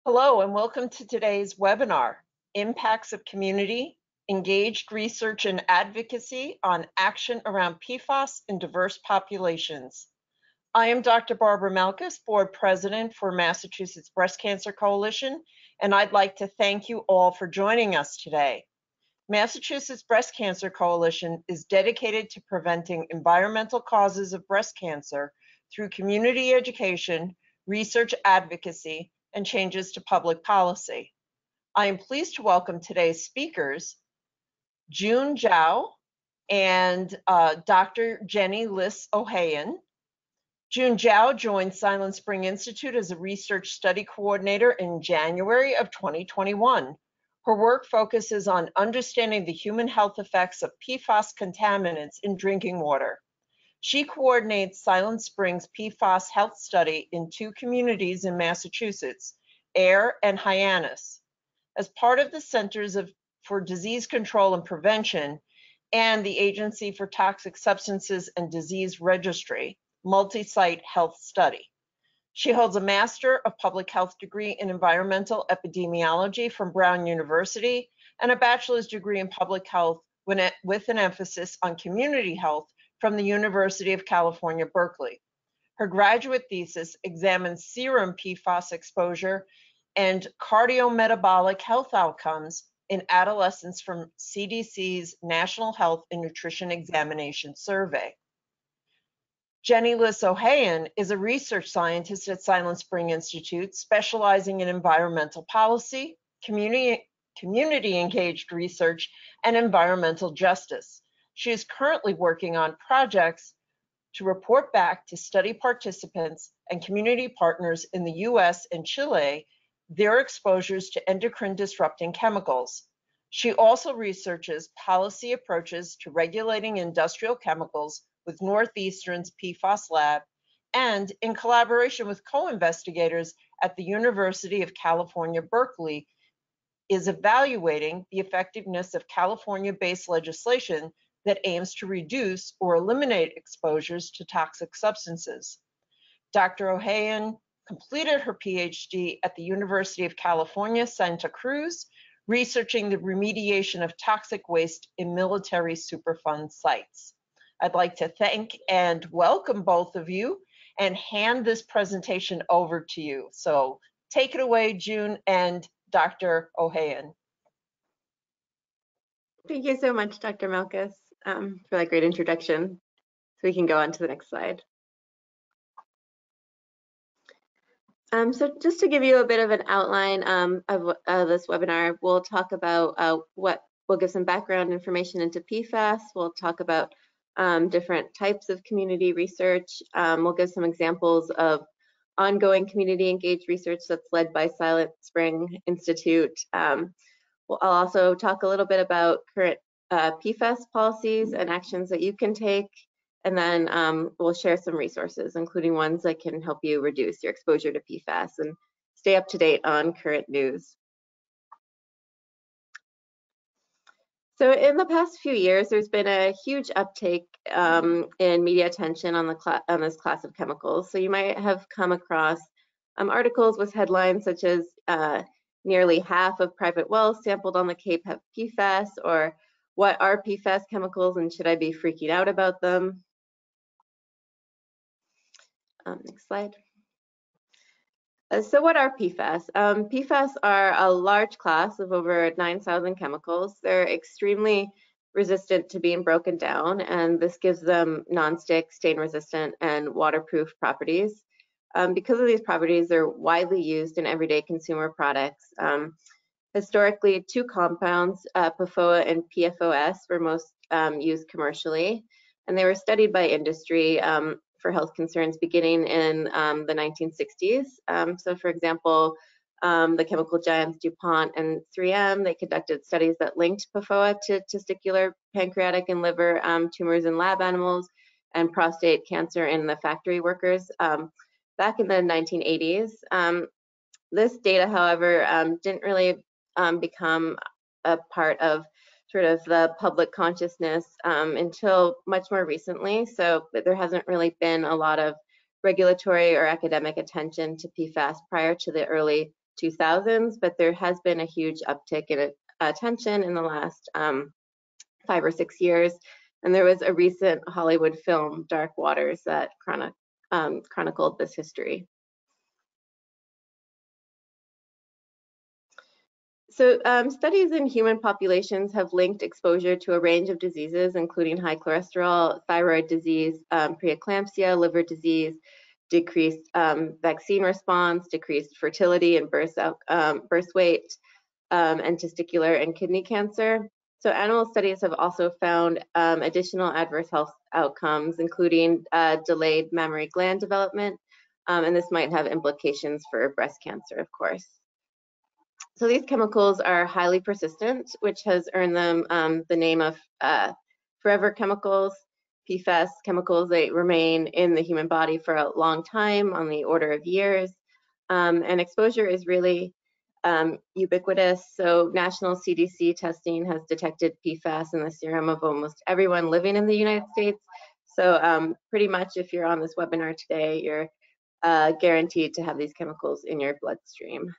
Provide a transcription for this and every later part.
Hello and welcome to today's webinar, Impacts of Community, Engaged Research and Advocacy on Action Around PFAS in Diverse Populations. I am Dr. Barbara Malkus, Board President for Massachusetts Breast Cancer Coalition, and I'd like to thank you all for joining us today. Massachusetts Breast Cancer Coalition is dedicated to preventing environmental causes of breast cancer through community education, research advocacy, and changes to public policy. I am pleased to welcome today's speakers, Jiao and Dr. Jennie Liss Ohayon. Jiao joined Silent Spring Institute as a research study coordinator in January of 2021. Her work focuses on understanding the human health effects of PFAS contaminants in drinking water. She coordinates Silent Spring's PFAS health study in 2 communities in Massachusetts, Air and Hyannis. As part of the Centers for Disease Control and Prevention and the Agency for Toxic Substances and Disease Registry, Multisite health study. She holds a Master of Public Health degree in Environmental Epidemiology from Brown University and a bachelor's degree in Public Health with an emphasis on community health from the University of California, Berkeley. Her graduate thesis examines serum PFAS exposure and cardiometabolic health outcomes in adolescents from CDC's National Health and Nutrition Examination Survey. Jennie Liss Ohayon is a research scientist at Silent Spring Institute, specializing in environmental policy, community-engaged research, and environmental justice. She is currently working on projects to report back to study participants and community partners in the US and Chile their exposures to endocrine disrupting chemicals. She also researches policy approaches to regulating industrial chemicals with Northeastern's PFAS lab and in collaboration with co-investigators at the University of California, Berkeley, is evaluating the effectiveness of California-based legislation that aims to reduce or eliminate exposures to toxic substances. Dr. Ohayon completed her PhD at the University of California, Santa Cruz, researching the remediation of toxic waste in military Superfund sites. I'd like to thank and welcome both of you and hand this presentation over to you. So take it away, June and Dr. Ohayon. Thank you so much, Dr. Malkus, for that great introduction. So we can go on to the next slide. So just to give you a bit of an outline of this webinar, we'll talk about we'll give some background information into PFAS. We'll talk about different types of community research. We'll give some examples of ongoing community engaged research that's led by Silent Spring Institute. I'll also talk a little bit about current PFAS policies and actions that you can take, and then we'll share some resources, including ones that can help you reduce your exposure to PFAS and stay up to date on current news. So in the past few years, there's been a huge uptake in media attention on this class of chemicals. So you might have come across articles with headlines such as nearly half of private wells sampled on the Cape have PFAS, or what are PFAS chemicals and should I be freaking out about them? Next slide. So what are PFAS? PFAS are a large class of over 9,000 chemicals. They're extremely resistant to being broken down, and this gives them non-stick, stain-resistant, and waterproof properties. Because of these properties, they're widely used in everyday consumer products. Historically, 2 compounds, PFOA and PFOS, were most used commercially, and they were studied by industry for health concerns beginning in the 1960s. So for example, the chemical giants DuPont and 3M, they conducted studies that linked PFOA to testicular, pancreatic, and liver tumors in lab animals and prostate cancer in the factory workers back in the 1980s. This data, however, didn't really become a part of sort of the public consciousness until much more recently. So there hasn't really been a lot of regulatory or academic attention to PFAS prior to the early 2000s, but there has been a huge uptick in attention in the last 5 or 6 years. And there was a recent Hollywood film, Dark Waters, that chronicled this history. So studies in human populations have linked exposure to a range of diseases, including high cholesterol, thyroid disease, preeclampsia, liver disease, decreased vaccine response, decreased fertility and birth weight, and testicular and kidney cancer. So animal studies have also found additional adverse health outcomes, including delayed mammary gland development, and this might have implications for breast cancer, of course. So these chemicals are highly persistent, which has earned them the name of forever chemicals. PFAS chemicals, they remain in the human body for a long time, on the order of years, and exposure is really ubiquitous. So national CDC testing has detected PFAS in the serum of almost everyone living in the United States. So pretty much if you're on this webinar today, you're guaranteed to have these chemicals in your bloodstream.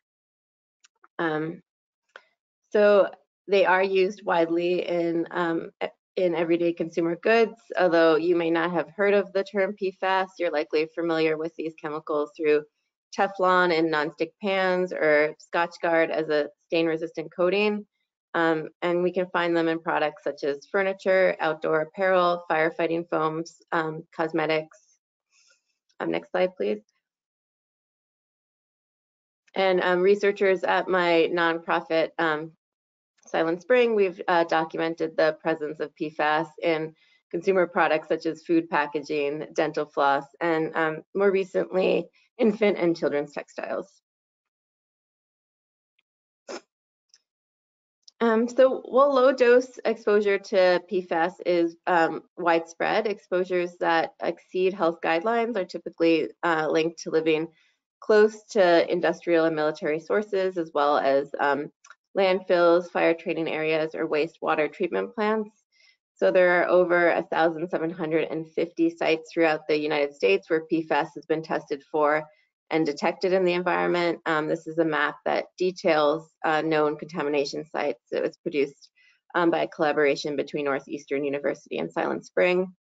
So they are used widely in everyday consumer goods. Although you may not have heard of the term PFAS, you're likely familiar with these chemicals through Teflon in nonstick pans or Scotchgard as a stain-resistant coating. And we can find them in products such as furniture, outdoor apparel, firefighting foams, cosmetics. Next slide, please. And researchers at my nonprofit Silent Spring, we've documented the presence of PFAS in consumer products such as food packaging, dental floss, and more recently, infant and children's textiles. So while low dose exposure to PFAS is widespread, exposures that exceed health guidelines are typically linked to living close to industrial and military sources, as well as landfills, fire training areas, or wastewater treatment plants. So there are over 1,750 sites throughout the United States where PFAS has been tested for and detected in the environment. This is a map that details known contamination sites. It was produced by a collaboration between Northeastern University and Silent Spring.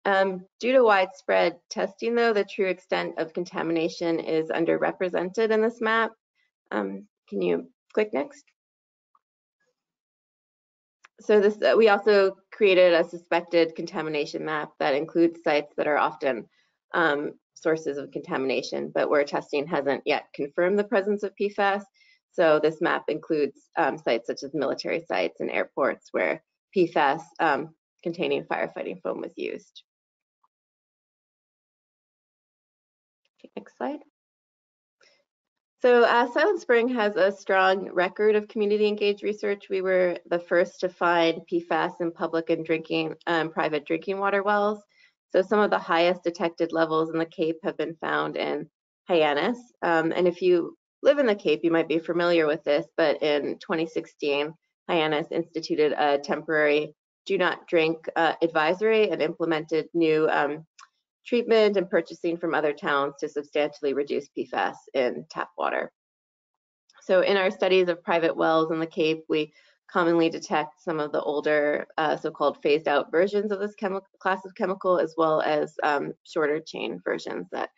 Due to widespread testing, though, the true extent of contamination is underrepresented in this map. Can you click next? So this, we also created a suspected contamination map that includes sites that are often sources of contamination, but where testing hasn't yet confirmed the presence of PFAS. So this map includes sites such as military sites and airports where PFAS containing firefighting foam was used. Okay, next slide. So Silent Spring has a strong record of community engaged research. We were the first to find PFAS in public and private drinking water wells. So some of the highest detected levels in the Cape have been found in Hyannis. And if you live in the Cape, you might be familiar with this, but in 2016, Hyannis instituted a temporary do not drink advisory and implemented new treatment and purchasing from other towns to substantially reduce PFAS in tap water. So in our studies of private wells in the Cape, we commonly detect some of the older so-called phased out versions of this class of chemical, as well as shorter chain versions that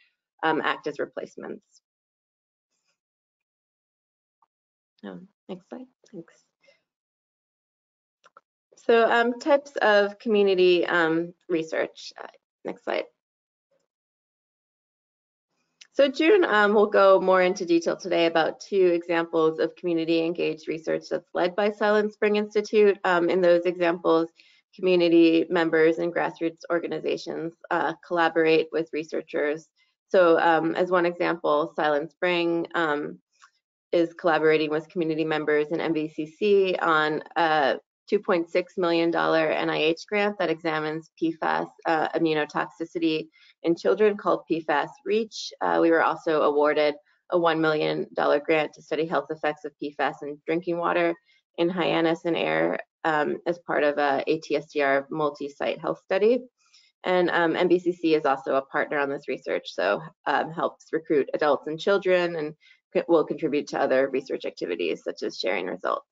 act as replacements. Next slide, thanks. So types of community research. Next slide. So June will go more into detail today about 2 examples of community engaged research that's led by Silent Spring Institute. In those examples, community members and grassroots organizations collaborate with researchers. So as one example, Silent Spring is collaborating with community members in MVCC on a $2.6 million NIH grant that examines PFAS immunotoxicity in children called PFAS Reach. We were also awarded a $1 million grant to study health effects of PFAS in drinking water in Hyannis and air as part of a ASSDR multi-site health study. And MBCC is also a partner on this research, so helps recruit adults and children and will contribute to other research activities, such as sharing results.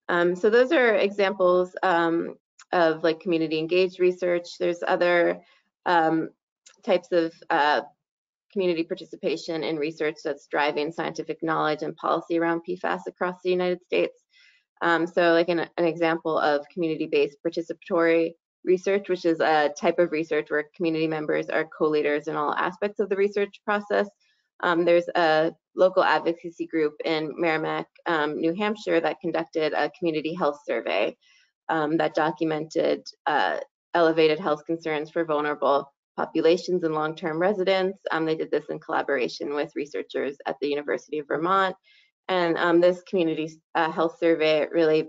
So those are examples of like community engaged research. There's other types of community participation in research that's driving scientific knowledge and policy around PFAS across the United States. So like an example of community-based participatory research, which is a type of research where community members are co-leaders in all aspects of the research process. There's a local advocacy group in Merrimack, New Hampshire that conducted a community health survey that documented elevated health concerns for vulnerable populations and long-term residents. They did this in collaboration with researchers at the University of Vermont. And this community health survey really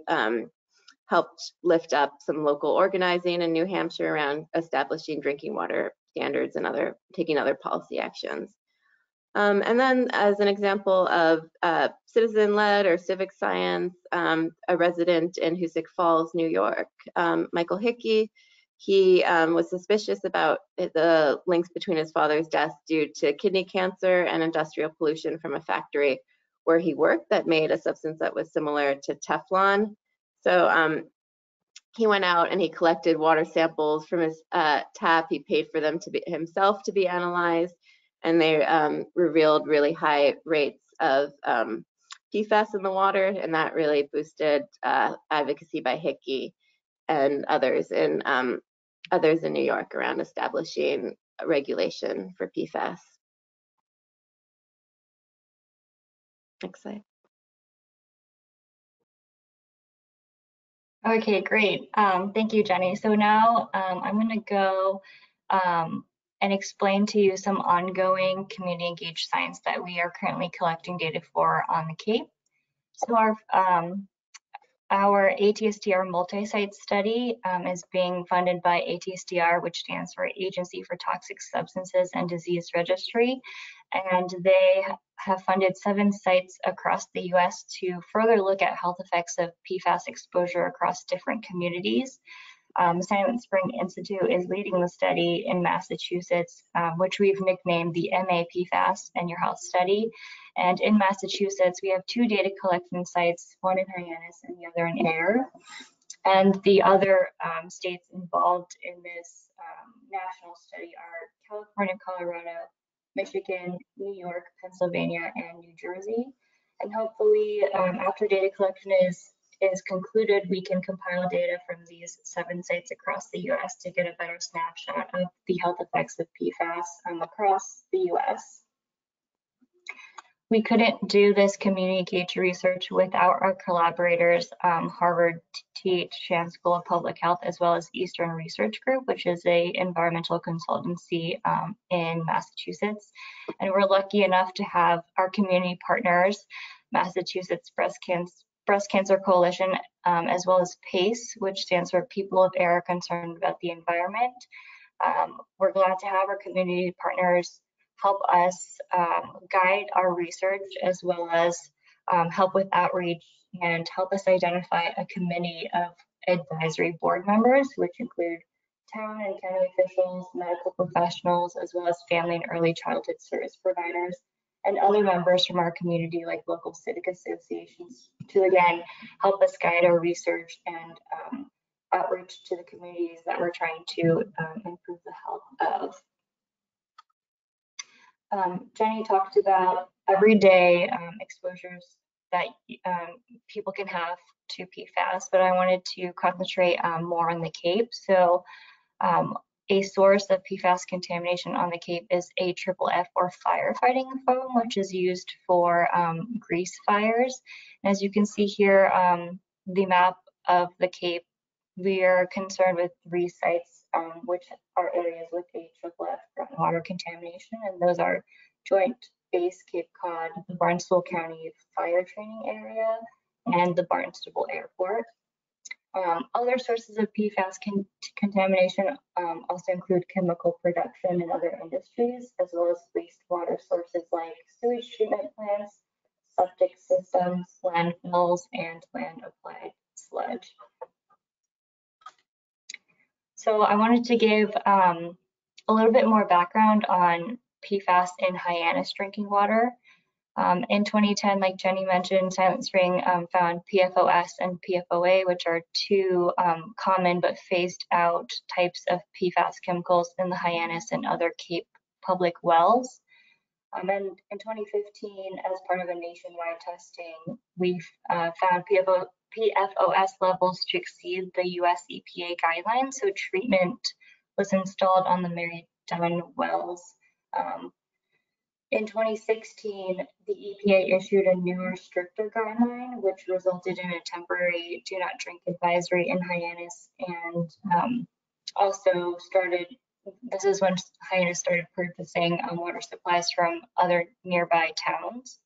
helped lift up some local organizing in New Hampshire around establishing drinking water standards and taking other policy actions. And then as an example of citizen-led or civic science, a resident in Hoosick Falls, New York, Michael Hickey, he was suspicious about the links between his father's death due to kidney cancer and industrial pollution from a factory where he worked that made a substance that was similar to Teflon. So he went out and he collected water samples from his tap. He paid for them himself to be analyzed, and they revealed really high rates of PFAS in the water, and that really boosted advocacy by Hickey and others in New York around establishing regulation for PFAS. Next slide. Okay, great. Thank you, Jenny. So now I'm going to go and explain to you some ongoing community engaged science that we are currently collecting data for on the Cape. So our ASSDR multi-site study is being funded by ASSDR, which stands for Agency for Toxic Substances and Disease Registry. And they have funded 7 sites across the US to further look at health effects of PFAS exposure across different communities. Silent Spring Institute is leading the study in Massachusetts, which we've nicknamed the MA PFAS and Your Health Study. And in Massachusetts, we have 2 data collection sites, one in Hyannis and the other in Ayer. And the other states involved in this national study are California, Colorado, Michigan, New York, Pennsylvania, and New Jersey. And hopefully, after data collection is concluded, we can compile data from these 7 sites across the US to get a better snapshot of the health effects of PFAS across the US. We couldn't do this community engaged research without our collaborators, Harvard T.H. Chan School of Public Health, as well as Eastern Research Group, which is an environmental consultancy in Massachusetts. And we're lucky enough to have our community partners, Massachusetts Breast Cancer Coalition, as well as PACE, which stands for People of Air Concerned About the Environment. We're glad to have our community partners help us guide our research, as well as help with outreach and help us identify a committee of advisory board members, which include town and county officials, medical professionals, as well as family and early childhood service providers, and other members from our community, like local civic associations, to again help us guide our research and outreach to the communities that we're trying to improve the health of. Jenny talked about everyday exposures that people can have to PFAS, but I wanted to concentrate more on the Cape. So a source of PFAS contamination on the Cape is AFFF, or firefighting foam, which is used for grease fires. And as you can see here, the map of the Cape, we are concerned with 3 sites, which are areas with AFFF groundwater contamination, and those are Joint Base Cape Cod, the Barnstable County Fire Training Area, and the Barnstable Airport. Other sources of PFAS contamination also include chemical production in other industries, as well as wastewater sources like sewage treatment plants, septic systems, landfills, and land-applied sludge. So I wanted to give a little bit more background on PFAS in Hyannis drinking water. In 2010, like Jenny mentioned, Silent Spring found PFOS and PFOA, which are two common but phased out types of PFAS chemicals in the Hyannis and other Cape public wells. And in 2015, as part of a nationwide testing, we found PFOS levels to exceed the US EPA guidelines, so treatment was installed on the Mary Dunn wells. In 2016, the EPA issued a newer, stricter guideline, which resulted in a temporary do not drink advisory in Hyannis, and also this is when Hyannis started purchasing water supplies from other nearby towns.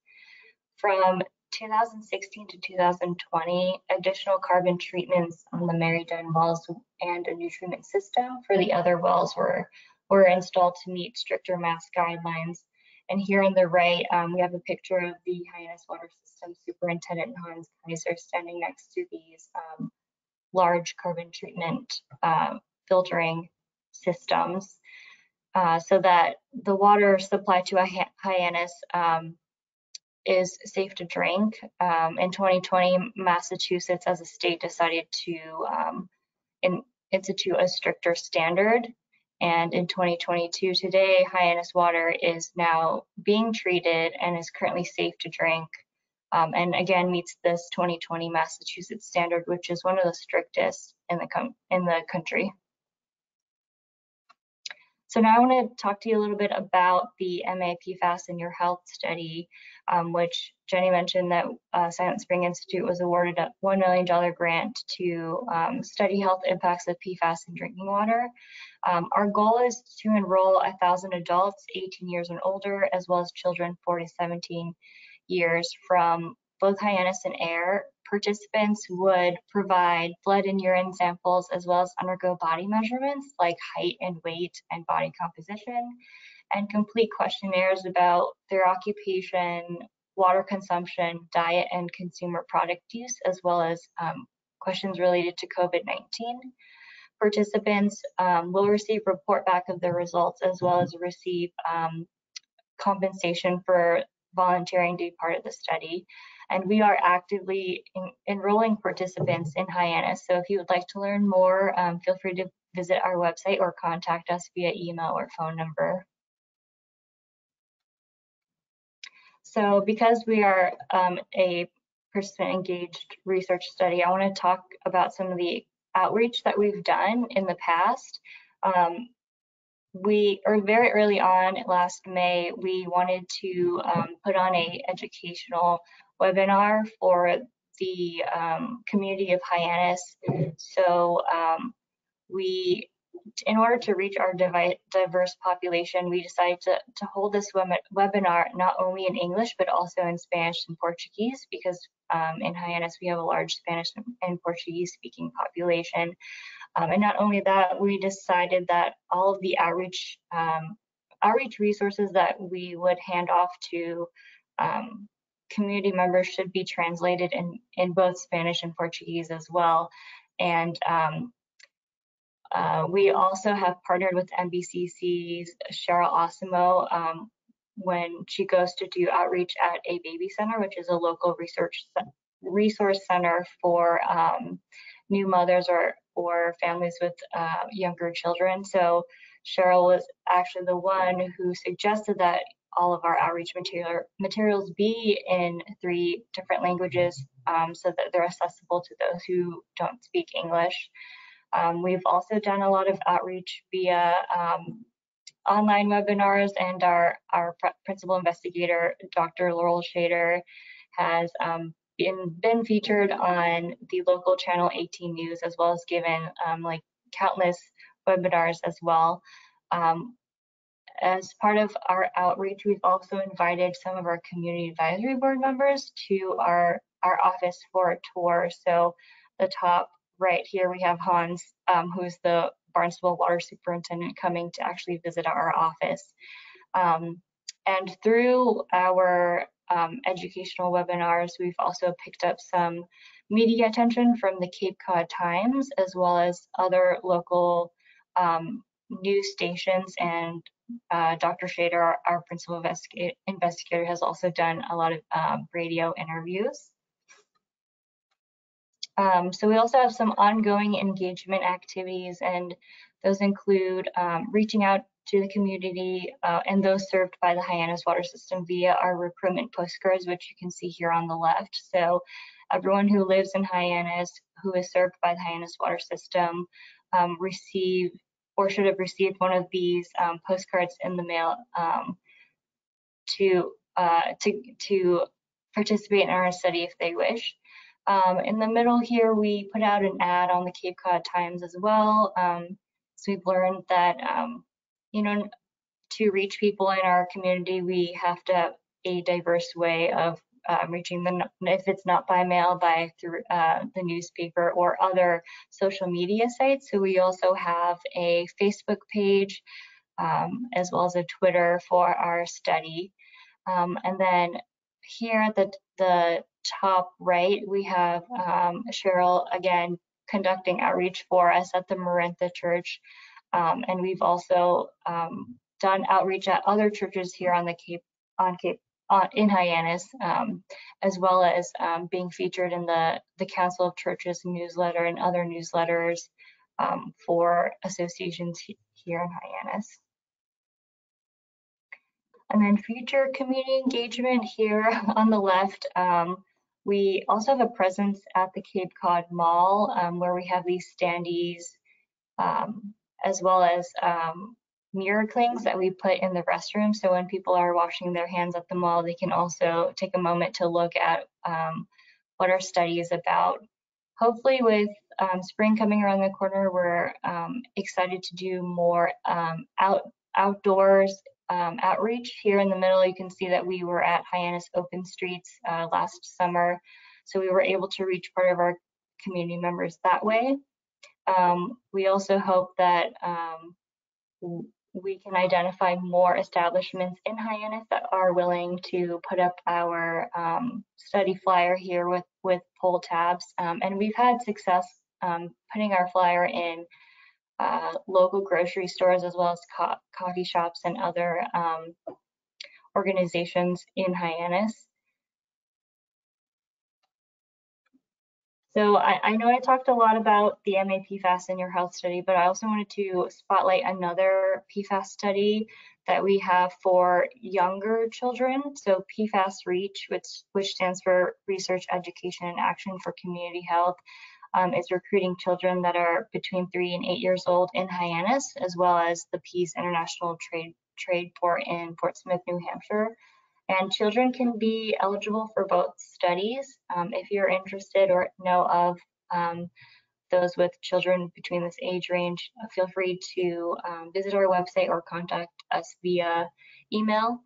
From 2016 to 2020, additional carbon treatments on the Mary Dunn wells and a new treatment system for the other wells were installed to meet stricter mass guidelines. And here on the right, we have a picture of the Hyannis Water System Superintendent Hans Kaiser standing next to these large carbon treatment filtering systems, so that the water supply to Hyannis is safe to drink. In 2020, Massachusetts as a state decided to institute a stricter standard. And in 2022, today, Hyannis water is now being treated and is currently safe to drink. And again, meets this 2020 Massachusetts standard, which is one of the strictest in the country. So now I want to talk to you a little bit about the MA PFAS in Your Health study, which Jenny mentioned that Silent Spring Institute was awarded a $1 million grant to study health impacts of PFAS in drinking water. Our goal is to enroll 1,000 adults 18 years and older, as well as children 4 to 17 years from both Hyannis and Air. Participants would provide blood and urine samples, as well as undergo body measurements like height and weight and body composition, and complete questionnaires about their occupation, water consumption, diet, and consumer product use, as well as questions related to COVID-19. Participants will receive report back of their results, as well as receive compensation for volunteering to be part of the study. And we are actively enrolling participants in Hyannis. So if you would like to learn more, feel free to visit our website or contact us via email or phone number. So because we are a participant engaged research study, I want to talk about some of the outreach that we've done in the past. Very early on last May, we wanted to put on a educational webinar for the community of Hyannis. So in order to reach our diverse population, we decided to hold this webinar not only in English, but also in Spanish and Portuguese, because in Hyannis, we have a large Spanish and Portuguese speaking population. And not only that, we decided that all of the outreach resources that we would hand off to community members should be translated in both Spanish and Portuguese as well. And we also have partnered with NBCC's Cheryl Osimo when she goes to do outreach at a baby center, which is a local resource center for new mothers or families with younger children. So Cheryl was actually the one who suggested that all of our outreach materials be in 3 different languages so that they're accessible to those who don't speak English. We've also done a lot of outreach via online webinars, and our principal investigator, Dr. Laurel Shader, has been featured on the local channel 18 News, as well as given like countless webinars as well. As part of our outreach, we've also invited some of our community advisory board members to our office for a tour. So the top right here, we have Hans, who's the Barnstable Water Superintendent, coming to actually visit our office. And through our educational webinars, we've also picked up some media attention from the Cape Cod Times, as well as other local news stations and Dr. Shader, our principal investigator, has also done a lot of radio interviews. So we also have some ongoing engagement activities, and those include reaching out to the community and those served by the Hyannis water system via our recruitment postcards, which you can see here on the left. So everyone who lives in Hyannis, who is served by the Hyannis water system, receive or should have received one of these postcards in the mail to participate in our study if they wish. In the middle here, we put out an ad on the Cape Cod Times as well. So we've learned that, you know, to reach people in our community, we have to have a diverse way of reaching them, if it's not by mail, through the newspaper or other social media sites. So we also have a Facebook page as well as a Twitter for our study. And then here at the top right, we have Cheryl again conducting outreach for us at the Marantha Church. And we've also done outreach at other churches here on the in Hyannis, as well as being featured in the Council of Churches newsletter and other newsletters for associations here in Hyannis. And then future community engagement here on the left, we also have a presence at the Cape Cod Mall where we have these standees as well as mirror clings that we put in the restroom. So when people are washing their hands at the mall, they can also take a moment to look at what our study is about. Hopefully with spring coming around the corner, we're excited to do more outdoors outreach. Here in the middle, you can see that we were at Hyannis Open Streets last summer. So we were able to reach part of our community members that way. We also hope that we can identify more establishments in Hyannis that are willing to put up our study flyer here with pull tabs. And we've had success putting our flyer in local grocery stores as well as coffee shops and other organizations in Hyannis. So I know I talked a lot about the MA PFAS in your health study, but I also wanted to spotlight another PFAS study that we have for younger children. So PFAS Reach, which stands for Research, Education, and Action for Community Health, is recruiting children that are between 3 and 8 years old in Hyannis, as well as the Peace International Trade Port in Portsmouth, New Hampshire. And children can be eligible for both studies. If you're interested or know of those with children between this age range, feel free to visit our website or contact us via email.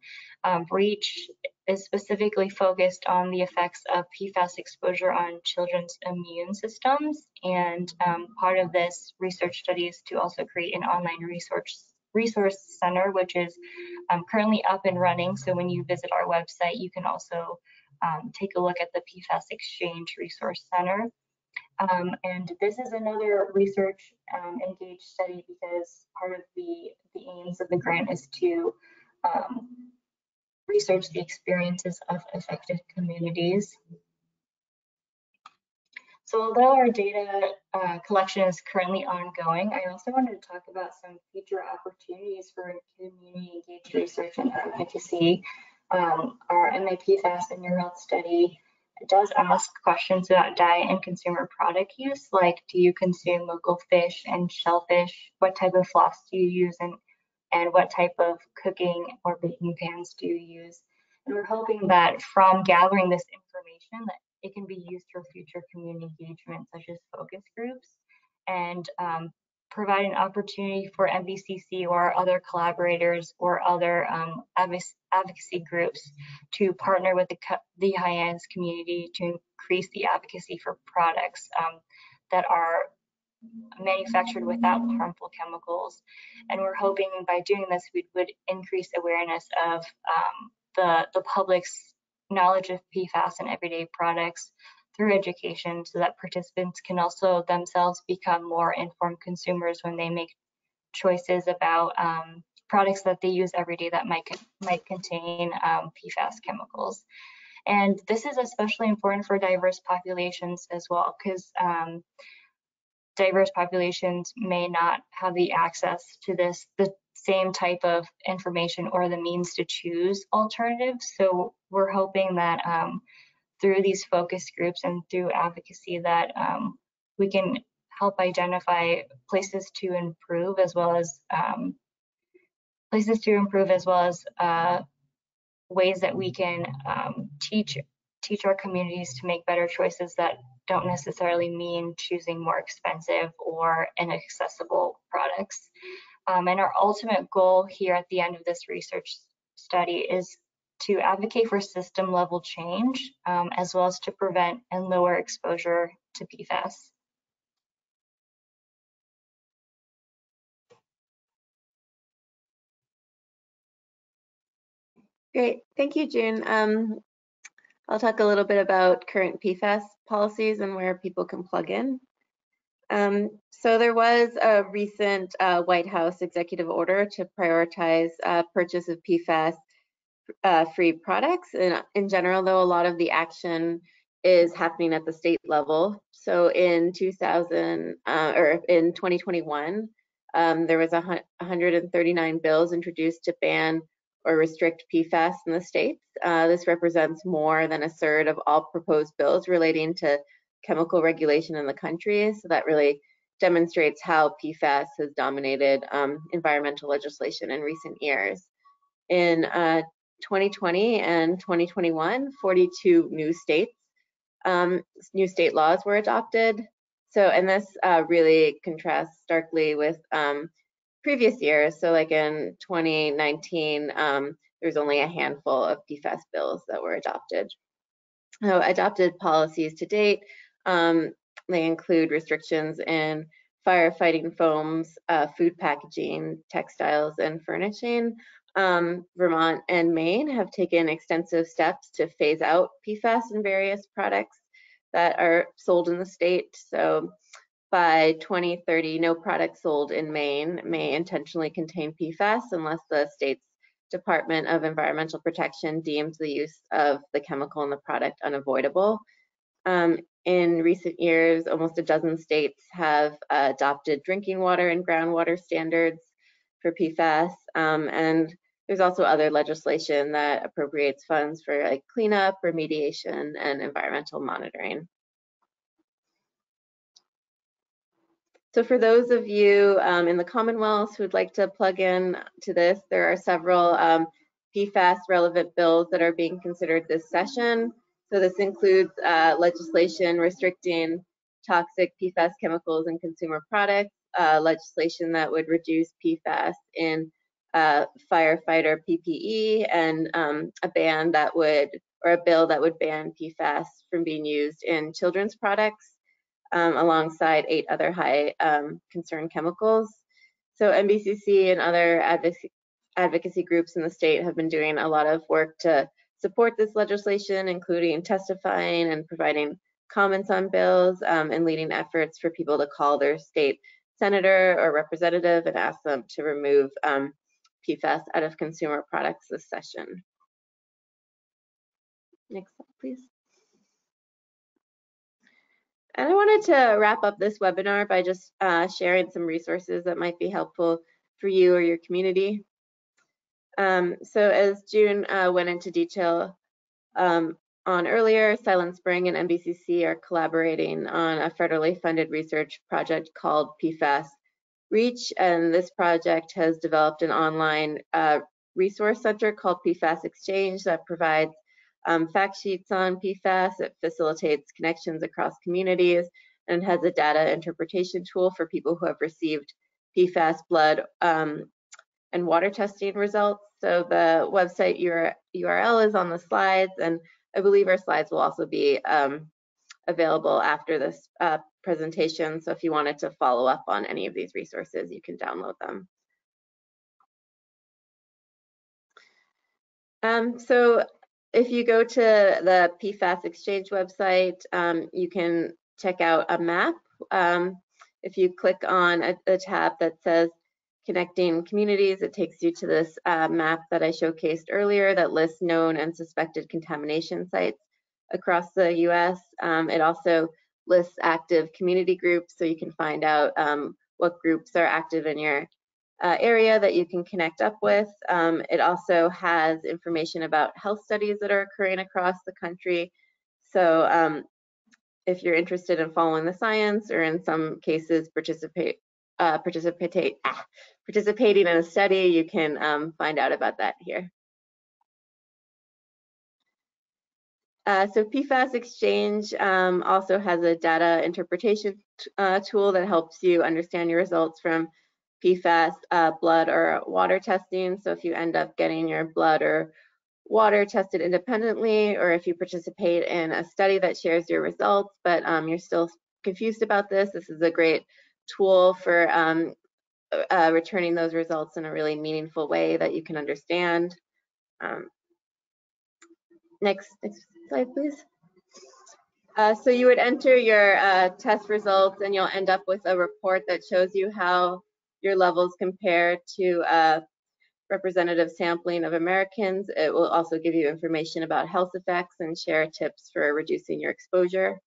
Reach is specifically focused on the effects of PFAS exposure on children's immune systems. And part of this research study is to also create an online resource center, which is currently up and running. So when you visit our website, you can also take a look at the PFAS Exchange Resource Center. And this is another research engaged study because part of the aims of the grant is to research the experiences of affected communities. So although our data collection is currently ongoing, I also wanted to talk about some future opportunities for community engaged research and advocacy. Our MA PFAS in Your Health study does ask questions about diet and consumer product use, like do you consume local fish and shellfish? What type of floss do you use, and what type of cooking or baking pans do you use? And we're hoping that from gathering this information that it can be used for future community engagement, such as focus groups, and provide an opportunity for MBCC or other collaborators or other advocacy groups to partner with the Hyannis community to increase the advocacy for products that are manufactured without harmful chemicals. And we're hoping by doing this, we would increase awareness of the public's knowledge of PFAS and everyday products through education, so that participants can also themselves become more informed consumers when they make choices about products that they use every day that might contain PFAS chemicals. And this is especially important for diverse populations as well, because diverse populations may not have the access to the same type of information or the means to choose alternatives. So we're hoping that through these focus groups and through advocacy that we can help identify places to improve, as well as ways that we can teach our communities to make better choices that don't necessarily mean choosing more expensive or inaccessible products. And our ultimate goal here at the end of this research study is to advocate for system level change, as well as to prevent and lower exposure to PFAS. Great, thank you, June. I'll talk a little bit about current PFAS policies and where people can plug in. So there was a recent White House executive order to prioritize purchase of PFAS free products. And in general, though, a lot of the action is happening at the state level. So in 2021, there was 139 bills introduced to ban or restrict PFAS in the states. This represents more than a third of all proposed bills relating to chemical regulation in the country. So that really demonstrates how PFAS has dominated environmental legislation in recent years. In 2020 and 2021, 42 new state laws were adopted. So, and this really contrasts starkly with previous years. So like in 2019, there's only a handful of PFAS bills that were adopted. So adopted policies to date, they include restrictions in firefighting foams, food packaging, textiles, and furnishing. Vermont and Maine have taken extensive steps to phase out PFAS in various products that are sold in the state. So by 2030, no product sold in Maine may intentionally contain PFAS unless the state's Department of Environmental Protection deems the use of the chemical in the product unavoidable. In recent years, almost a dozen states have adopted drinking water and groundwater standards for PFAS, and there's also other legislation that appropriates funds for like cleanup, remediation, and environmental monitoring. So for those of you in the Commonwealth who would like to plug in to this, there are several PFAS relevant bills that are being considered this session. So this includes legislation restricting toxic PFAS chemicals in consumer products, legislation that would reduce PFAS in firefighter PPE, and a bill that would ban PFAS from being used in children's products, alongside 8 other high concern chemicals. So NBCC and other advocacy groups in the state have been doing a lot of work to support this legislation, including testifying and providing comments on bills, and leading efforts for people to call their state senator or representative and ask them to remove PFAS out of consumer products this session. Next slide, please. And I wanted to wrap up this webinar by just sharing some resources that might be helpful for you or your community. So as June went into detail on earlier, Silent Spring and NBCC are collaborating on a federally funded research project called PFAS Reach, and this project has developed an online resource center called PFAS Exchange that provides fact sheets on PFAS. It facilitates connections across communities and has a data interpretation tool for people who have received PFAS blood and water testing results. So the website URL is on the slides, and I believe our slides will also be available after this presentation. So if you wanted to follow up on any of these resources, you can download them. So if you go to the PFAS Exchange website, you can check out a map. If you click on a tab that says connecting communities, it takes you to this map that I showcased earlier that lists known and suspected contamination sites across the US. It also lists active community groups, so you can find out what groups are active in your area that you can connect up with. It also has information about health studies that are occurring across the country. So if you're interested in following the science, or in some cases participating in a study, you can find out about that here. So PFAS Exchange also has a data interpretation tool that helps you understand your results from PFAS blood or water testing. So if you end up getting your blood or water tested independently, or if you participate in a study that shares your results, but you're still confused about this, this is a great tool for returning those results in a really meaningful way that you can understand. Next slide, please. So you would enter your test results, and you'll end up with a report that shows you how your levels compare to representative sampling of Americans. It will also give you information about health effects and share tips for reducing your exposure.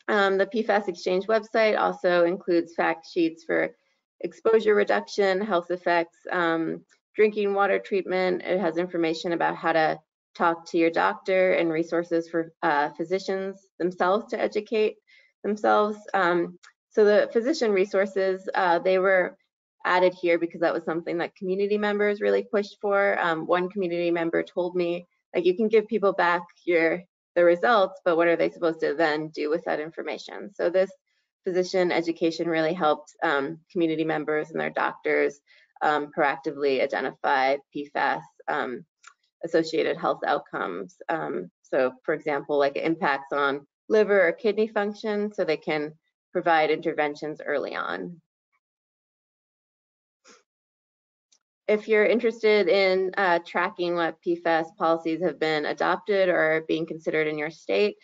The PFAS Exchange website also includes fact sheets for exposure reduction, health effects, drinking water treatment. It has information about how to talk to your doctor, and resources for physicians themselves to educate themselves. So the physician resources, they were added here because that was something that community members really pushed for. One community member told me, like, you can give people back the results, but what are they supposed to then do with that information? So this physician education really helped community members and their doctors proactively identify PFAS associated health outcomes. So for example, like impacts on liver or kidney function, so they can provide interventions early on. If you're interested in tracking what PFAS policies have been adopted or are being considered in your state,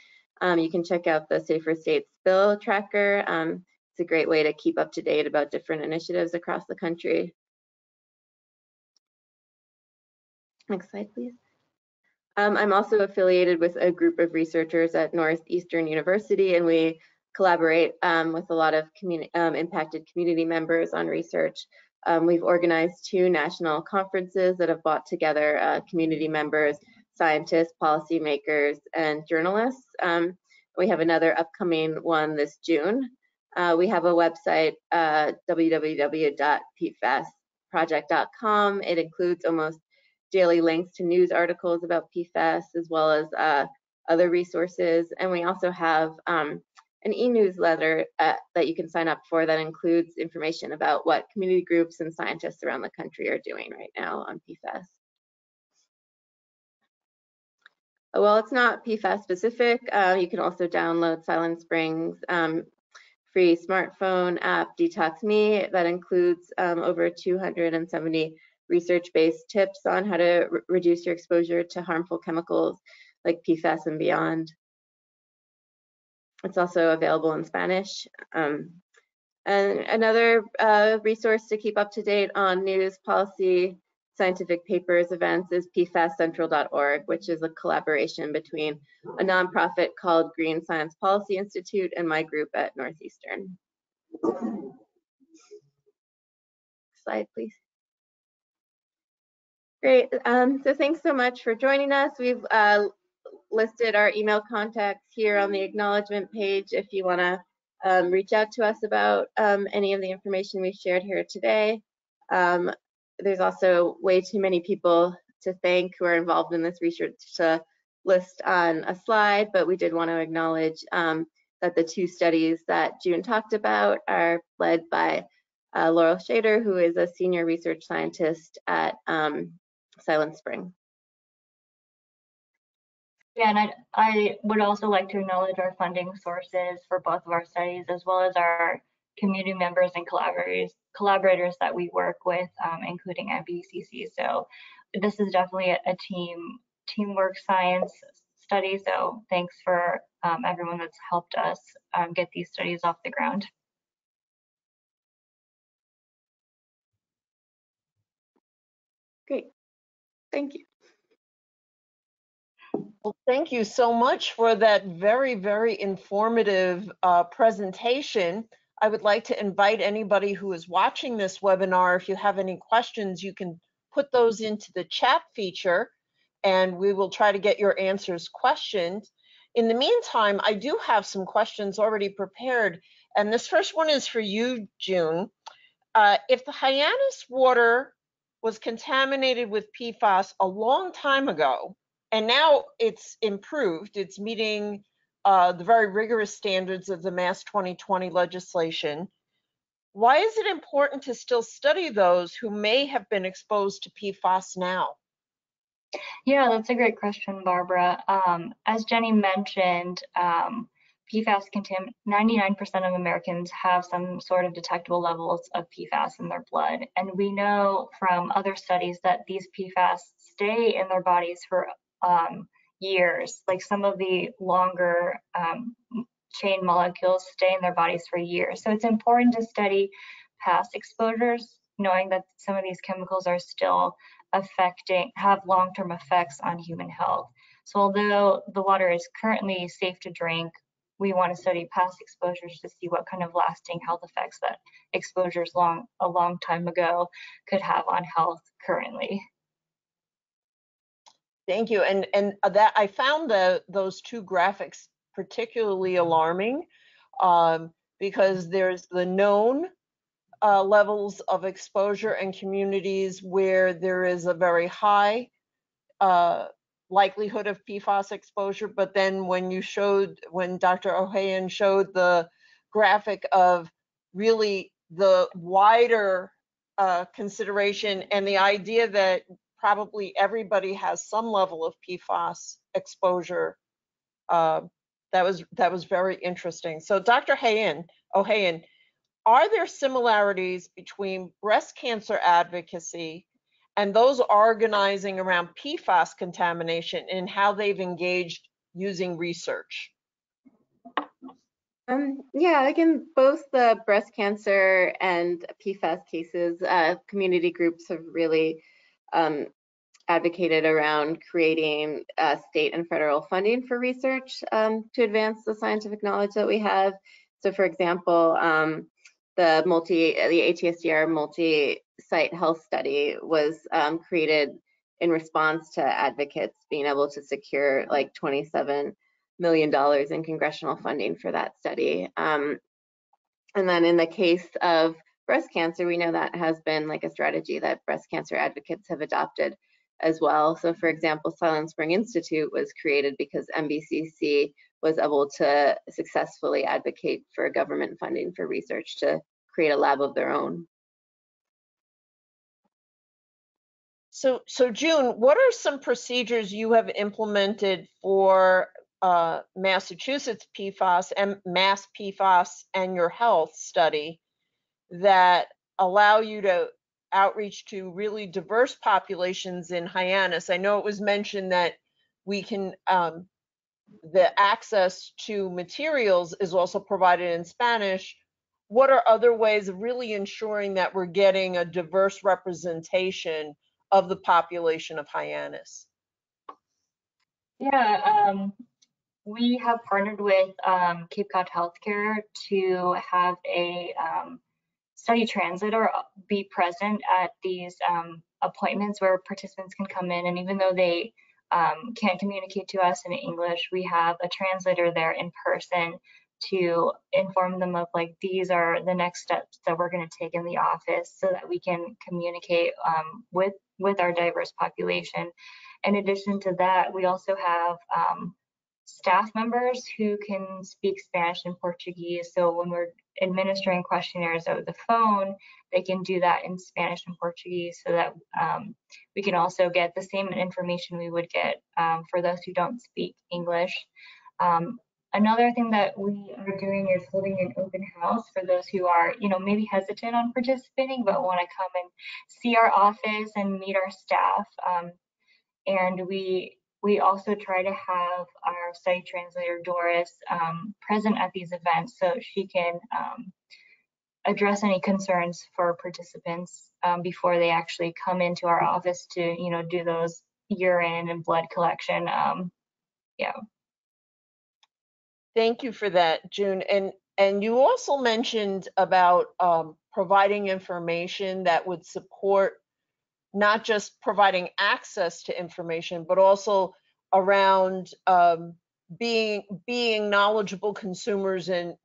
you can check out the Safer States Bill Tracker. It's a great way to keep up to date about different initiatives across the country. Next slide, please. I'm also affiliated with a group of researchers at Northeastern University, and we collaborate with a lot of impacted community members on research. We've organized 2 national conferences that have brought together community members, scientists, policymakers, and journalists. We have another upcoming one this June. We have a website, www.pfasproject.com. It includes almost daily links to news articles about PFAS, as well as other resources. And we also have an e-newsletter that you can sign up for that includes information about what community groups and scientists around the country are doing right now on PFAS. Well, it's not PFAS specific. You can also download Silent Spring's free smartphone app, Detox Me, that includes over 270 research-based tips on how to reduce your exposure to harmful chemicals like PFAS and beyond. It's also available in Spanish. And another resource to keep up to date on news, policy, scientific papers, events is pfascentral.org, which is a collaboration between a nonprofit called Green Science Policy Institute and my group at Northeastern. Slide, please. Great. So thanks so much for joining us. We've listed our email contacts here on the acknowledgement page if you want to reach out to us about any of the information we've shared here today. There's also way too many people to thank who are involved in this research to list on a slide, but we did want to acknowledge that the 2 studies that June talked about are led by Laurel Shader, who is a senior research scientist at Silent Spring. Yeah, and I would also like to acknowledge our funding sources for both of our studies, as well as our community members and collaborators that we work with, including MBCC. So this is definitely a teamwork science study. So thanks for everyone that's helped us get these studies off the ground. Great, thank you. Well, thank you so much for that very, very informative presentation. I would like to invite anybody who is watching this webinar, if you have any questions, you can put those into the chat feature and we will try to get your answers questioned. In the meantime, I do have some questions already prepared. And this first one is for you, June. If the Hyannis water was contaminated with PFAS a long time ago, and now it's improved, it's meeting the very rigorous standards of the Mass 2020 legislation, why is it important to still study those who may have been exposed to PFAS now? Yeah, that's a great question, Barbara. As Jenny mentioned, PFAS 99% of Americans have some sort of detectable levels of PFAS in their blood. And we know from other studies that these PFAS stay in their bodies for years. Like some of the longer chain molecules stay in their bodies for years. So it's important to study past exposures, knowing that some of these chemicals are still have long-term effects on human health. So although the water is currently safe to drink, we want to study past exposures to see what kind of lasting health effects that exposures a long time ago could have on health currently. Thank you. And that I found those two graphics particularly alarming because there's the known levels of exposure and communities where there is a very high likelihood of PFAS exposure. But then when Dr. Ohayon showed the graphic of really the wider consideration and the idea that probably everybody has some level of PFAS exposure, that was very interesting. So Dr. Ohayon, are there similarities between breast cancer advocacy and those organizing around PFAS contamination in how they've engaged using research? Yeah, like in both the breast cancer and PFAS cases, community groups have really advocated around creating state and federal funding for research to advance the scientific knowledge that we have. So for example, the ASSDR multi-site health study was created in response to advocates being able to secure like $27 million in congressional funding for that study. And then in the case of breast cancer, we know that has been like a strategy that breast cancer advocates have adopted as well. So for example, Silent Spring Institute was created because MBCC was able to successfully advocate for government funding for research to create a lab of their own. So June, what are some procedures you have implemented for Massachusetts PFAS and Mass PFAS and Your Health study that allow you to outreach to really diverse populations in Hyannis? I know it was mentioned that we can, the access to materials is also provided in Spanish. What are other ways of really ensuring that we're getting a diverse representation of the population of Hyannis? Yeah, we have partnered with Cape Cod Healthcare to have a study translator be present at these appointments where participants can come in, and even though they can't communicate to us in English, we have a translator there in person to inform them of like, these are the next steps that we're going to take in the office so that we can communicate with our diverse population. In addition to that, we also have staff members who can speak Spanish and Portuguese. So when we're administering questionnaires over the phone, they can do that in Spanish and Portuguese so that we can also get the same information we would get for those who don't speak English. Another thing that we are doing is holding an open house for those who are, maybe hesitant on participating, but want to come and see our office and meet our staff. And we also try to have our study translator, Doris, present at these events so she can address any concerns for participants before they actually come into our office to, do those urine and blood collection. Yeah. Thank you for that, June. And you also mentioned about providing information that would support not just providing access to information, but also around being knowledgeable consumers and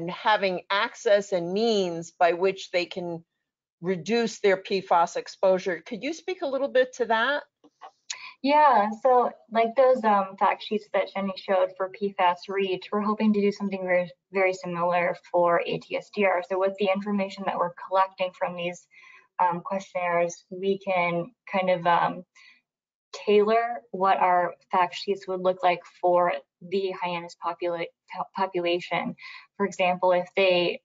having access and means by which they can reduce their PFAS exposure. Could you speak a little bit to that? Yeah, so like those fact sheets that Jennie showed for PFAS Reach, we're hoping to do something very, very similar for ASSDR. So with the information that we're collecting from these questionnaires, we can kind of tailor what our fact sheets would look like for the Hyannis population. For example, if they,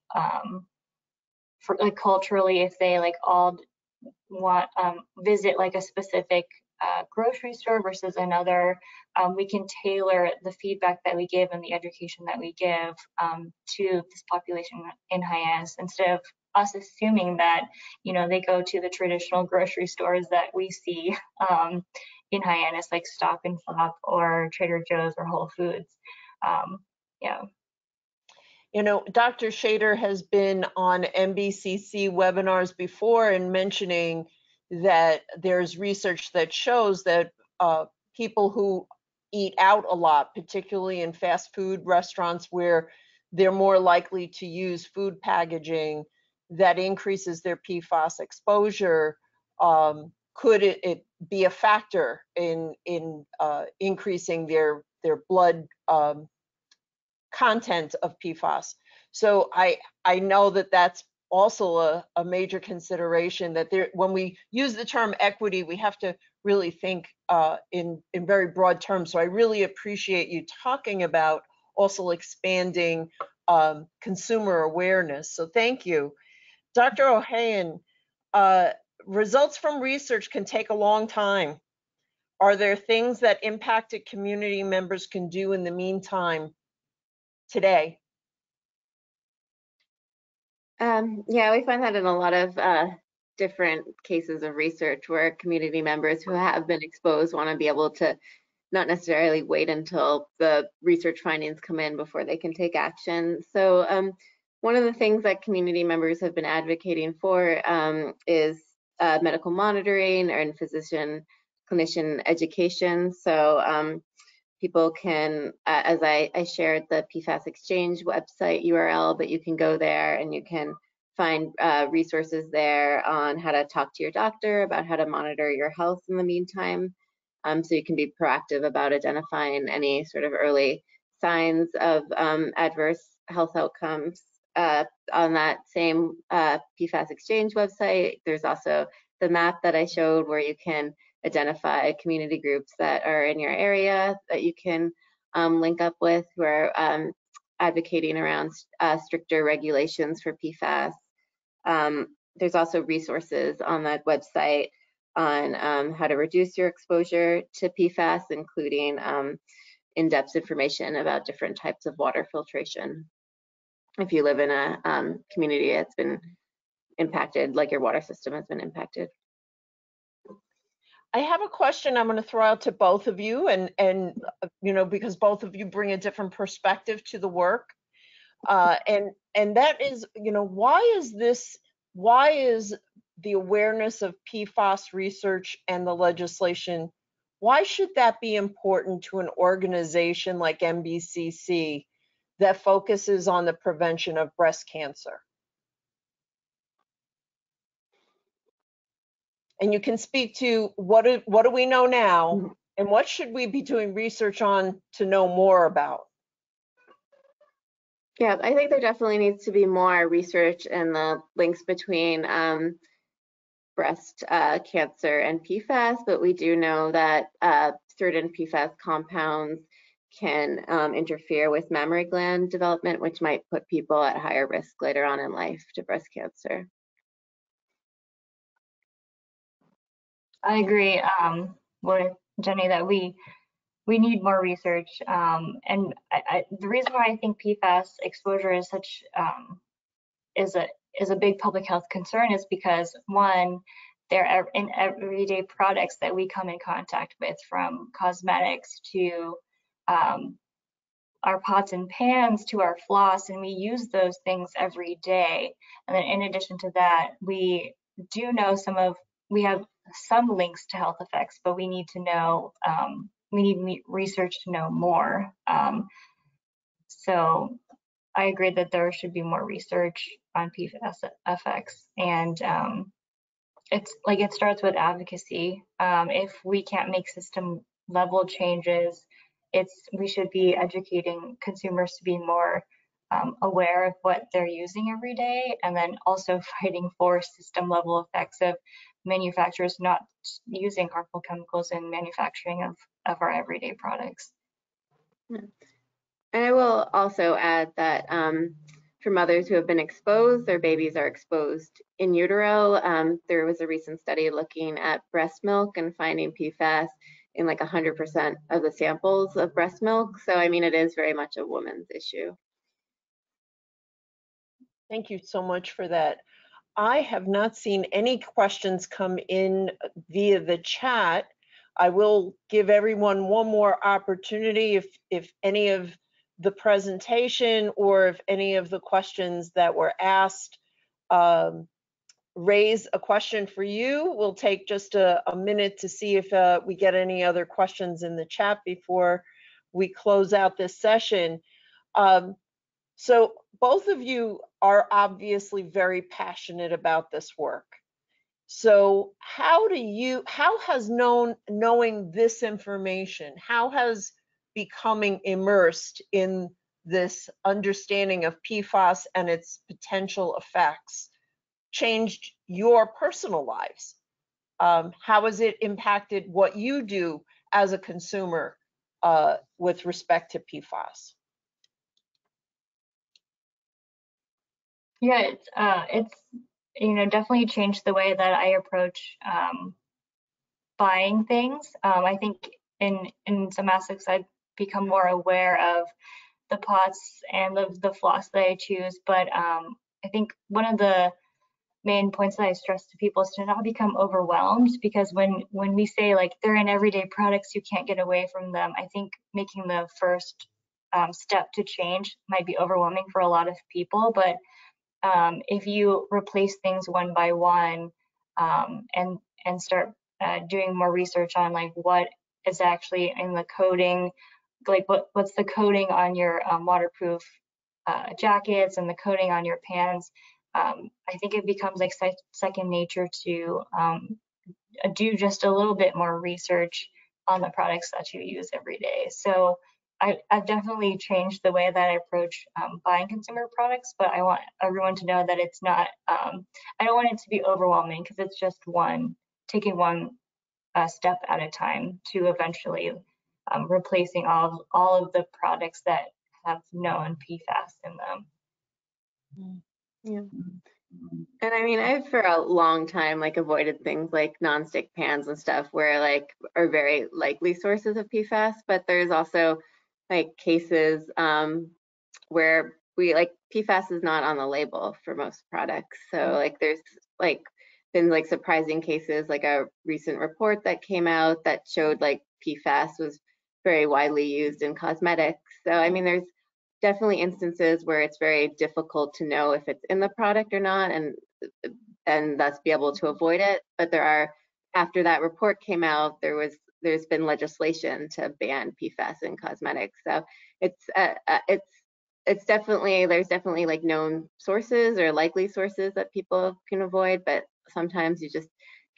for like culturally, if they like all want visit like a specific grocery store versus another, we can tailor the feedback that we give and the education that we give to this population in Hyannis, instead of us assuming that they go to the traditional grocery stores that we see in Hyannis, like Stop and Shop or Trader Joe's or Whole Foods. Yeah. Dr. Shader has been on MBCC webinars before and mentioning that there's research that shows that people who eat out a lot, particularly in fast food restaurants where they're more likely to use food packaging that increases their PFAS exposure, could it be a factor in increasing their blood content of PFAS? So I know that that's also a major consideration, that when we use the term equity, we have to really think in very broad terms. So I really appreciate you talking about also expanding consumer awareness. So thank you. Dr. Ohayon, results from research can take a long time. Are there things that impacted community members can do in the meantime today? Yeah, we find that in a lot of different cases of research where community members who have been exposed want to be able to not necessarily wait until the research findings come in before they can take action. So one of the things that community members have been advocating for is medical monitoring and physician clinician education. So people can, as I shared the PFAS Exchange website URL, but you can go there and you can find resources there on how to talk to your doctor about how to monitor your health in the meantime. So you can be proactive about identifying any sort of early signs of adverse health outcomes. On that same PFAS Exchange website, there's also the map that I showed where you can identify community groups that are in your area that you can link up with, who are advocating around stricter regulations for PFAS. There's also resources on that website on how to reduce your exposure to PFAS, including in-depth information about different types of water filtration. If you live in a community that's been impacted, like your water system has been impacted. I have a question I'm going to throw out to both of you, and because both of you bring a different perspective to the work, and that is, why is the awareness of PFAS research and the legislation, why should that be important to an organization like MBCC that focuses on the prevention of breast cancer? And you can speak to what do we know now, and what should we be doing research on to know more about? Yeah, I think there definitely needs to be more research and the links between breast cancer and PFAS, but we do know that certain PFAS compounds can interfere with mammary gland development, which might put people at higher risk later on in life to breast cancer. I agree with Jennie that we need more research, and the reason why I think PFAS exposure is such is a big public health concern is because, one, they're in everyday products that we come in contact with, from cosmetics to our pots and pans to our floss, and we use those things every day. And then in addition to that, we do know we have some links to health effects, but we need to know, we need research to know more. So I agree that there should be more research on PFAS effects, and it starts with advocacy. If we can't make system level changes, we should be educating consumers to be more aware of what they're using every day, and then also fighting for system level effects of manufacturers not using harmful chemicals in manufacturing of our everyday products. And I will also add that for mothers who have been exposed, their babies are exposed in utero. There was a recent study looking at breast milk and finding PFAS in like 100% of the samples of breast milk. So, I mean, it is very much a woman's issue. Thank you so much for that. I have not seen any questions come in via the chat. I will give everyone one more opportunity if any of the presentation or if any of the questions that were asked raise a question for you. We'll take just a minute to see if we get any other questions in the chat before we close out this session. So both of you are obviously very passionate about this work. So how has knowing this information, how has becoming immersed in this understanding of PFAS and its potential effects changed your personal lives? How has it impacted what you do as a consumer with respect to PFAS? Yeah, it's definitely changed the way that I approach buying things. I think in some aspects I've become more aware of the pots and the floss that I choose, but I think one of the main points that I stress to people is to not become overwhelmed, because when we say like they're in everyday products, you can't get away from them, I think making the first step to change might be overwhelming for a lot of people. But if you replace things one by one and start doing more research on like what is actually in the coating, like what's the coating on your waterproof jackets and the coating on your pans, I think it becomes like second nature to do just a little bit more research on the products that you use every day. So I've definitely changed the way that I approach buying consumer products, but I want everyone to know that it's not, I don't want it to be overwhelming, because it's just taking one step at a time to eventually replacing all of the products that have known PFAS in them. Yeah. And I mean, I've for a long time like avoided things like nonstick pans and stuff where like are very likely sources of PFAS, but there's also like cases where we like PFAS is not on the label for most products. So like there's like been like surprising cases, like a recent report that came out that showed like PFAS was very widely used in cosmetics. So I mean, there's definitely instances where it's very difficult to know if it's in the product or not, and thus be able to avoid it. But there are, after that report came out, there's been legislation to ban PFAS in cosmetics. So it's definitely, there's definitely like known sources or likely sources that people can avoid, but sometimes you just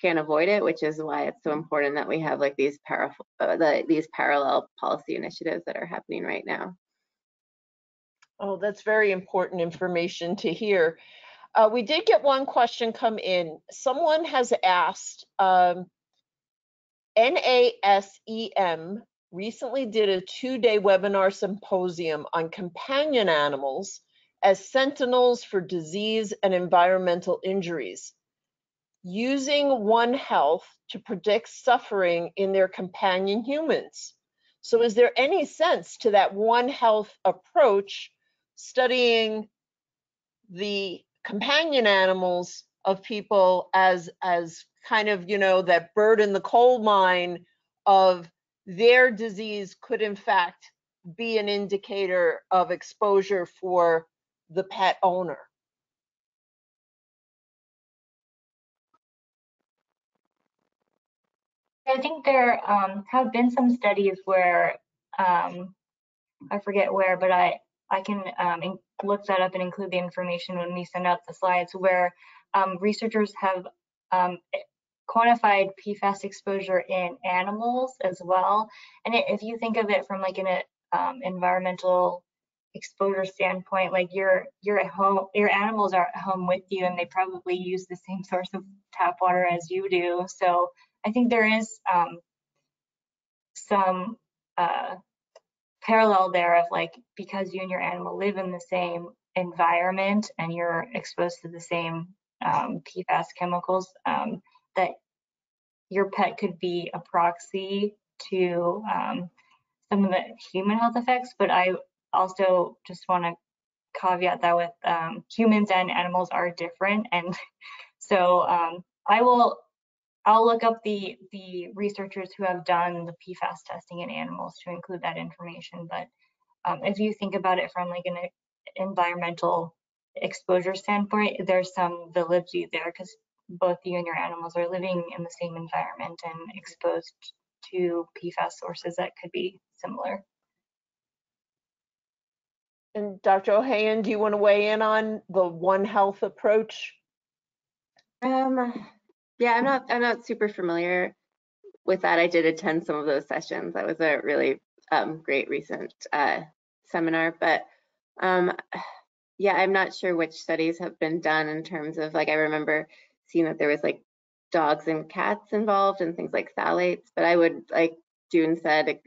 can't avoid it, which is why it's so important that we have like these parallel policy initiatives that are happening right now. Oh, that's very important information to hear. We did get one question come in. Someone has asked, NASEM recently did a 2-day webinar symposium on companion animals as sentinels for disease and environmental injuries, using One Health to predict suffering in their companion humans. So is there any sense to that One Health approach, studying the companion animals of people as kind of, you know, that bird in the coal mine of their disease could in fact be an indicator of exposure for the pet owner. I think there have been some studies where, I forget where, but I can look that up and include the information when we send out the slides, where researchers have quantified PFAS exposure in animals as well. And if you think of it from like an environmental exposure standpoint, like you're at home, your animals are at home with you, and they probably use the same source of tap water as you do. So I think there is some parallel there of like, because you and your animal live in the same environment and you're exposed to the same PFAS chemicals, that your pet could be a proxy to some of the human health effects. But I also just want to caveat that with humans and animals are different, and so I'll look up the researchers who have done the PFAS testing in animals to include that information. But if you think about it from like an environmental exposure standpoint, there's some validity there because both you and your animals are living in the same environment and exposed to PFAS sources that could be similar. And Dr. Ohayon, do you want to weigh in on the One Health approach? Yeah, I'm not super familiar with that. I did attend some of those sessions. That was a really great recent seminar, but yeah, I'm not sure which studies have been done in terms of, like, I remember seeing that there was like dogs and cats involved and things like phthalates, but I would, like June said,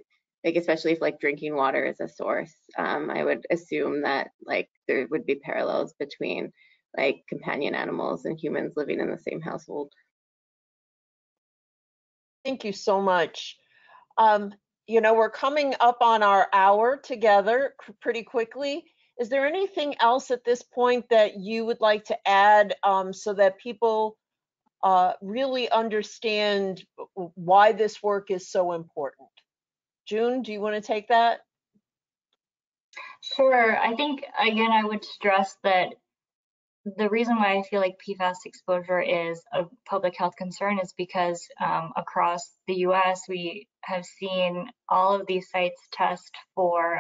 like especially if like drinking water is a source, I would assume that like there would be parallels between like companion animals and humans living in the same household. Thank you so much. You know, we're coming up on our hour together pretty quickly. Is there anything else at this point that you would like to add so that people really understand why this work is so important? June, do you want to take that? Sure. I think, again, I would stress that the reason why I feel like PFAS exposure is a public health concern is because across the US, we have seen all of these sites test for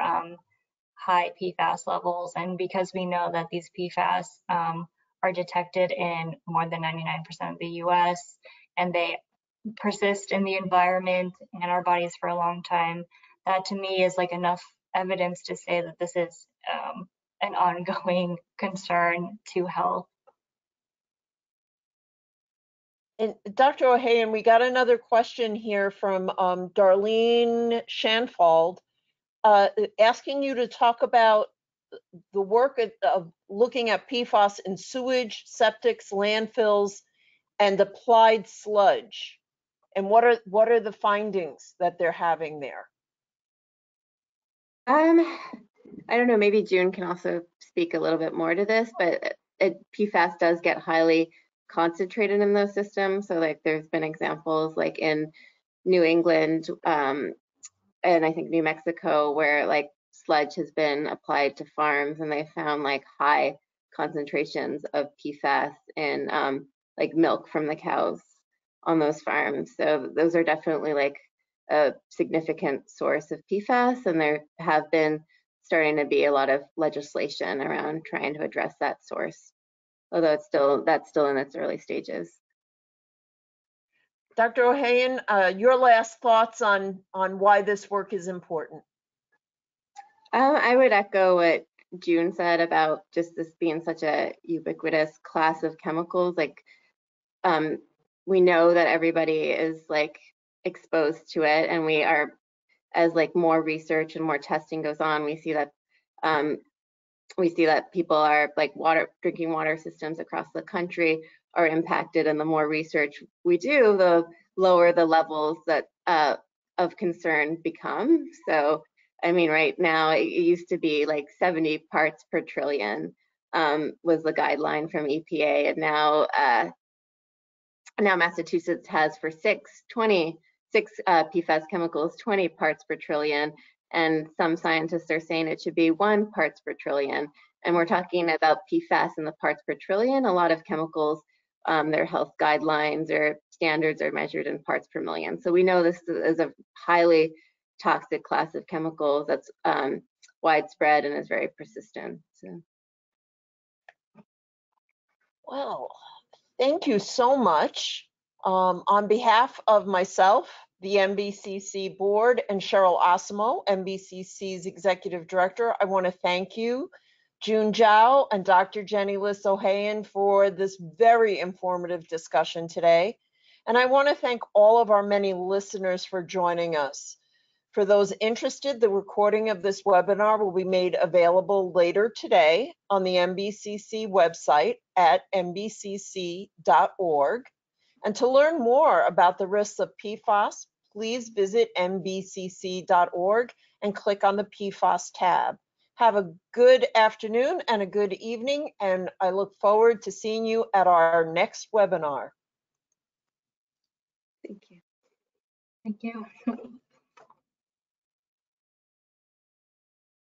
high PFAS levels. And because we know that these PFAS are detected in more than 99% of the US, and they persist in the environment and our bodies for a long time, that to me is like enough evidence to say that this is an ongoing concern to health. And Dr. Ohayon, we got another question here from Darlene Shanfold, asking you to talk about the work of looking at PFAS in sewage, septics, landfills, and applied sludge. And what are the findings that they're having there? I don't know, maybe June can also speak a little bit more to this, but PFAS does get highly concentrated in those systems. So like there's been examples like in New England and I think New Mexico where like sludge has been applied to farms and they found like high concentrations of PFAS in like milk from the cows on those farms. So those are definitely like a significant source of PFAS, and there have been starting to be a lot of legislation around trying to address that source, although that's still in its early stages. Dr. Ohayon, your last thoughts on why this work is important? I would echo what June said about just this being such a ubiquitous class of chemicals. Like, we know that everybody is like exposed to it, and we are, as like more research and more testing goes on, we see that people are like drinking water systems across the country are impacted, and the more research we do, the lower the levels that of concern become. So I mean, right now it used to be like 70 parts per trillion was the guideline from EPA, and now Massachusetts has for 6 PFAS chemicals 20 parts per trillion, and some scientists are saying it should be 1 parts per trillion. And we're talking about PFAS in the parts per trillion. A lot of chemicals, their health guidelines or standards are measured in parts per million. So we know this is a highly toxic class of chemicals that's widespread and is very persistent. So. Well, thank you so much. On behalf of myself, the MBCC board, and Cheryl Osimo, MBCC's executive director, I want to thank you, June Jiao and Dr. Jennie Liss Ohayon, for this very informative discussion today. And I want to thank all of our many listeners for joining us. For those interested, the recording of this webinar will be made available later today on the MBCC website at mbcc.org. And to learn more about the risks of PFAS, please visit mbcc.org and click on the PFAS tab. Have a good afternoon and a good evening, and I look forward to seeing you at our next webinar. Thank you. Thank you.